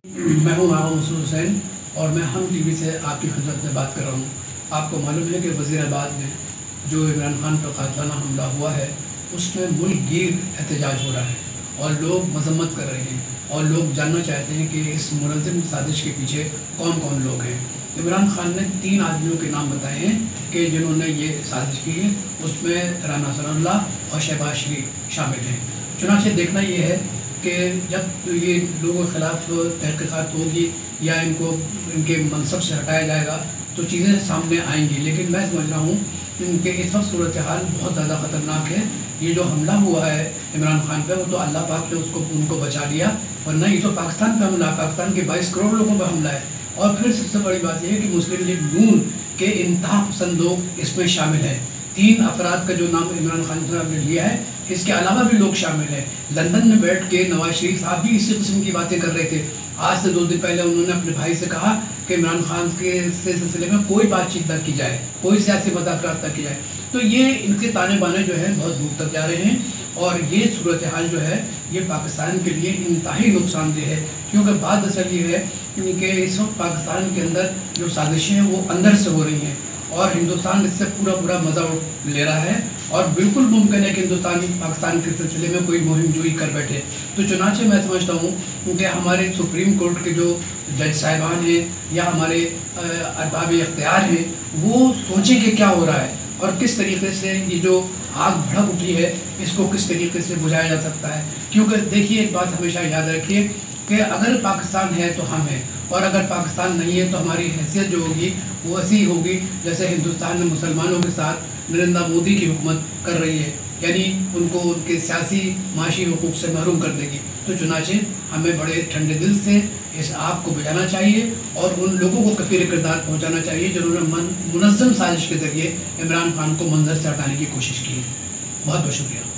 میں ہوں آغا مسعود حسین اور میں ہم ٹی وی سے آپ کی خدمت میں بات کر رہا ہوں۔ آپ کو معلوم ہے کہ وزیر آباد میں جو عمران خان پر قاتلانہ حملہ ہوا ہے اس میں ملک گیر احتجاج ہو رہا ہے اور لوگ مذمت کر رہے ہیں اور لوگ جاننا چاہتے ہیں کہ اس منظم سازش کے پیچھے کون کون لوگ ہیں۔ عمران خان نے 3 آدمیوں کے نام بتائے ہیں کہ جنہوں نے یہ سازش کی ہے، اس میں رانا ثناء اللہ اور شہباز شریف شامل ہیں۔ چنانچہ دیکھنا یہ ہے کہ جب یہ لوگوں کے خلاف تحقیقات ہوگی یا ان کے منصب سے ہٹایا جائے گا تو چیزیں سامنے آئیں گی، لیکن میں سمجھ رہا ہوں کہ اس وقت صورتحال بہت زیادہ خطرناک ہے۔ یہ جو حملہ ہوا ہے عمران خان پہ وہ تو اللہ پاک نے ان کو بچا لیا، ورنہ یہ تو پاکستان پہ حملہ، پاکستان کے 22 کروڑ لوگوں پہ حملہ ہے۔ اور پھر سب سے بڑی بات یہ ہے کہ مسلم لیگ نون کے انتہا پسند لوگ اس میں شامل ہیں۔ 3 افراد کا جو نام عمران خان صاحب نے لیا ہے، اس کے علاوہ بھی لوگ شامل ہیں۔ لندن میں بیٹھ کے نواز شریف صاحب بھی اسی قسم کی باتیں کر رہے تھے۔ آج سے 2 دن پہلے انہوں نے اپنے بھائی سے کہا کہ عمران خان کے سلسلے میں کوئی بات چیت نہ کی جائے، کوئی سیاسی مذاکرات نہ کی جائے۔ تو یہ ان کے تانے بانے جو ہیں بہت دور تک جا رہے ہیں اور یہ صورتحال جو ہے یہ پاکستان کے لیے انتہائی نقصان دہ ہے، کیونکہ بات اصل یہ ہے کہ اس وقت پاکستان کے اندر جو سازشیں ہیں وہ اندر سے ہو رہی ہیں اور ہندوستان اس سے پورا مزہ لے رہا ہے اور بالکل ممکن ہے کہ پاکستان کے سلسلے میں کوئی مہم جوئی کر بیٹھے۔ تو چنانچہ میں سمجھتا ہوں کہ ہمارے سپریم کورٹ کے جو جج صاحبان ہیں یا ہمارے ارباب اختیار ہیں وہ سوچیں کہ کیا ہو رہا ہے اور کس طریقے سے یہ جو آگ بھڑک اٹھی ہے اس کو کس طریقے سے بجھایا جا سکتا ہے۔ کیونکہ دیکھیے ایک بات ہمیشہ یاد رکھیے کہ اگر پاکستان ہے تو ہم ہیں، اور اگر پاکستان نہیں ہے تو ہماری حیثیت جو ہوگی وہ ایسی ہوگی جیسے ہندوستان میں مسلمانوں کے ساتھ نریندر مودی کی حکومت کر رہی ہے، یعنی ان کو ان کے سیاسی معاشی حقوق سے محروم کر دے گی۔ تو چنانچہ ہمیں بڑے ٹھنڈے دل سے اس آگ کو بجھانا چاہیے اور ان لوگوں کو کفیل کردار پہنچانا چاہیے جنہوں نے منظم سازش کے ذریعے عمران خان کو منظر سے ہٹانے کی کوشش کی ہے۔ بہت بہت شکریہ۔